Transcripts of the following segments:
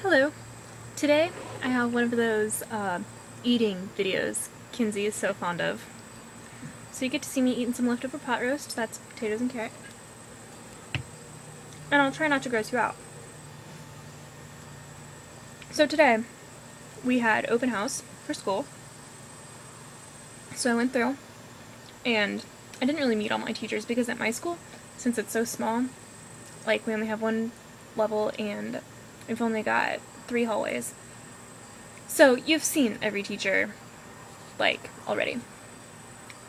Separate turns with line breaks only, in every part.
Hello. Today I have one of those eating videos Kinsey is so fond of. So you get to see me eating some leftover pot roast, that's potatoes and carrot. And I'll try not to gross you out. So today we had open house for school. So I went through and I didn't really meet all my teachers because at my school, since it's so small, like we only have one level and we've only got 3 hallways. So you've seen every teacher, like, already.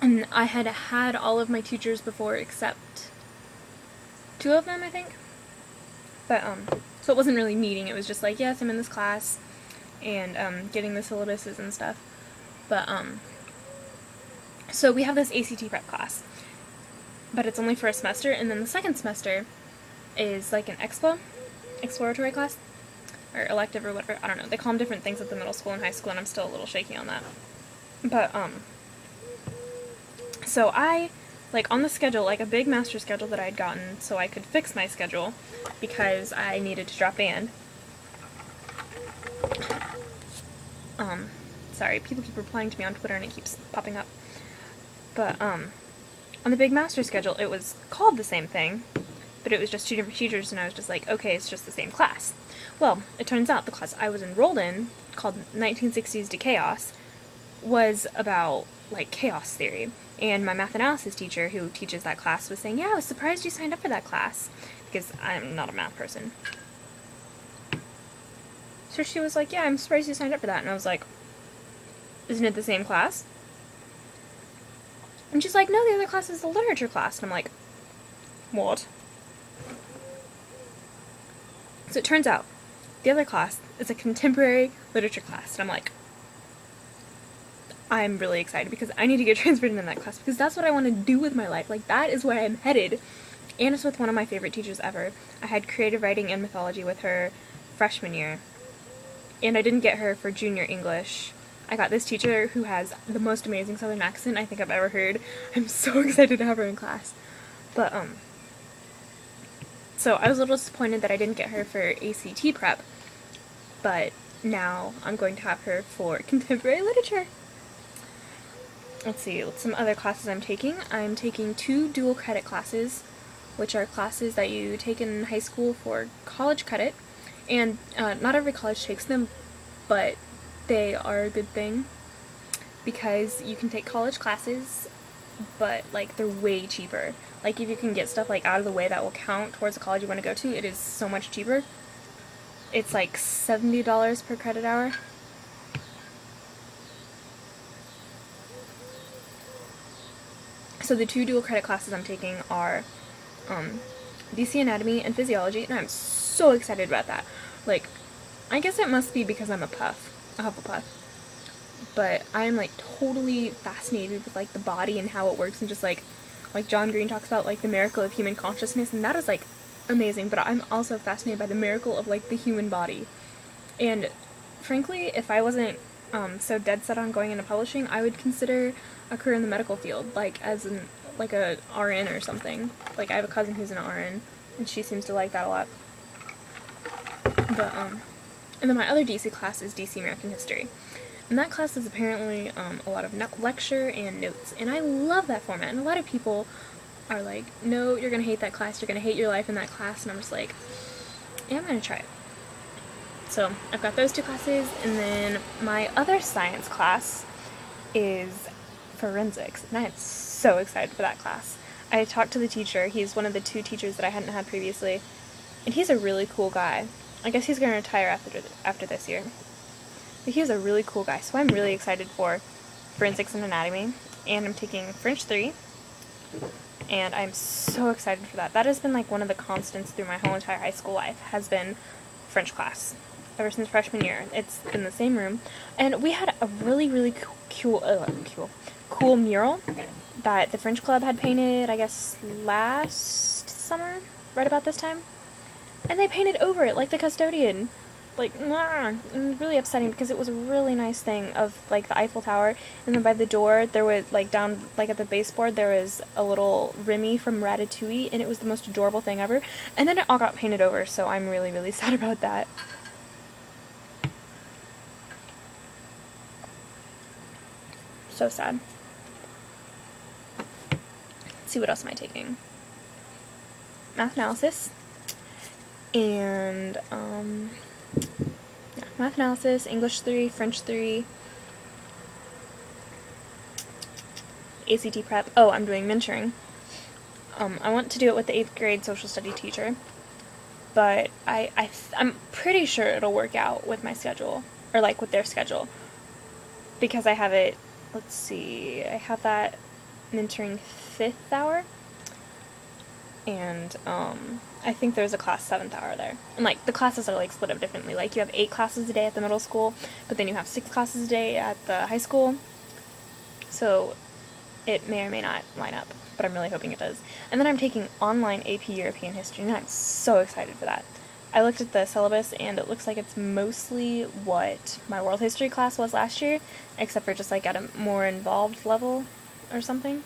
And I had had all of my teachers before except 2 of them, I think. But, so it wasn't really meeting, it was just like, yes, I'm in this class, and, getting the syllabuses and stuff. But, so we have this ACT prep class. But it's only for a semester, and then the second semester is like an exploratory class, or elective or whatever, I don't know. They call them different things at the middle school and high school, and I'm still a little shaky on that. But, so I, like, on the schedule, like a big master schedule that I had gotten so I could fix my schedule because I needed to drop band. Sorry, people keep replying to me on Twitter and it keeps popping up. But, on the big master schedule, it was called the same thing, but it was just 2 different teachers, and I was just like, okay, it's just the same class. Well, it turns out the class I was enrolled in, called 1960s to Chaos, was about, like, chaos theory. And my math analysis teacher, who teaches that class, was saying, yeah, I was surprised you signed up for that class, because I'm not a math person. So she was like, yeah, I'm surprised you signed up for that. And I was like, isn't it the same class? And she's like, no, the other class is the literature class. And I'm like, what? So it turns out, the other class is a contemporary literature class. And I'm like, I'm really excited because I need to get transferred into that class because that's what I want to do with my life. Like, that is where I'm headed. And it's with one of my favorite teachers ever. I had creative writing and mythology with her freshman year. And I didn't get her for junior English. I got this teacher who has the most amazing southern accent I think I've ever heard. I'm so excited to have her in class. But, so I was a little disappointed that I didn't get her for ACT prep. But now I'm going to have her for contemporary literature. Let's see, some other classes I'm taking. I'm taking 2 dual credit classes, which are classes that you take in high school for college credit. And not every college takes them, but they are a good thing because you can take college classes, but, like, they're way cheaper. Like, if you can get stuff, like, out of the way that will count towards the college you want to go to, it is so much cheaper. It's like $70 per credit hour. So the 2 dual credit classes I'm taking are DC Anatomy and Physiology, and I'm so excited about that. Like, I guess it must be because I'm a Hufflepuff. But I'm, like, totally fascinated with, like, the body and how it works, and just, like John Green talks about, like, the miracle of human consciousness, and that is, like, amazing. But I'm also fascinated by the miracle of, like, the human body. And frankly, if I wasn't so dead set on going into publishing, I would consider a career in the medical field, like as a RN or something. Like, I have a cousin who's an RN, and she seems to like that a lot. But and then my other DC class is DC American History, and that class is apparently a lot of lecture and notes, and I love that format. And a lot of people are like, no, you're gonna hate that class, you're gonna hate your life in that class, and I'm just like, yeah, I'm gonna try it. So I've got those 2 classes, and then my other science class is forensics, and I am so excited for that class. I talked to the teacher. He's one of the 2 teachers that I hadn't had previously, and he's a really cool guy. I guess he's going to retire after this year. But he's a really cool guy, so I'm really excited for forensics and anatomy, and I'm taking French 3, and I'm so excited for that. That has been, like, one of the constants through my whole entire high school life, has been French class. Ever since freshman year. It's in the same room. And we had a really cool mural that the French Club had painted, I guess, last summer, right about this time. And they painted over it, like the custodian. Like, it was really upsetting because it was a really nice thing of, like, the Eiffel Tower, and then by the door, there was, like, down, like, at the baseboard, there was a little Remy from Ratatouille, and it was the most adorable thing ever. And then it all got painted over, so I'm really sad about that. So sad. Let's see, what else am I taking? Math analysis. And, yeah, math analysis, English 3, French 3, ACT prep. Oh, I'm doing mentoring. I want to do it with the 8th grade social study teacher, but I'm pretty sure it'll work out with my schedule, or like with their schedule, because I have it, let's see, I have that mentoring 5th hour, and I think there's a class 7th hour there. And like the classes are like split up differently. Like you have 8 classes a day at the middle school, but then you have 6 classes a day at the high school. So it may or may not line up, but I'm really hoping it does. And then I'm taking online AP European History, and I'm so excited for that. I looked at the syllabus, and it looks like it's mostly what my world history class was last year, except for just like at a more involved level or something.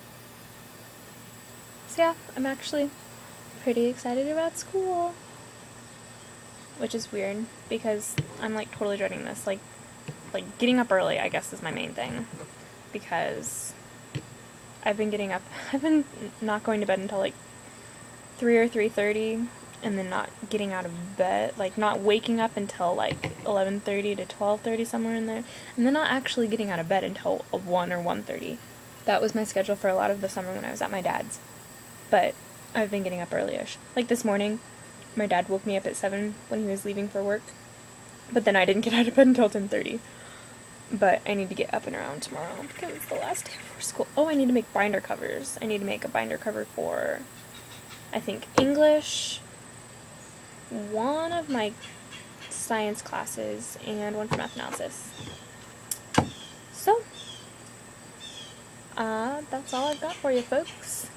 So yeah, I'm actually pretty excited about school, which is weird because I'm like totally dreading this. Like getting up early, I guess, is my main thing, because I've been not going to bed until like 3 or 3:30, and then not getting out of bed, like not waking up until like 11:30 to 12:30, somewhere in there, and then not actually getting out of bed until 1 or 1:30. That was my schedule for a lot of the summer when I was at my dad's, but I've been getting up early-ish. Like this morning, my dad woke me up at 7 when he was leaving for work, but then I didn't get out of bed until 10:30. But I need to get up and around tomorrow because it's the last day before school. Oh, I need to make binder covers. I need to make a binder cover for, I think, English, one of my science classes, and one for math analysis. So, that's all I've got for you, folks.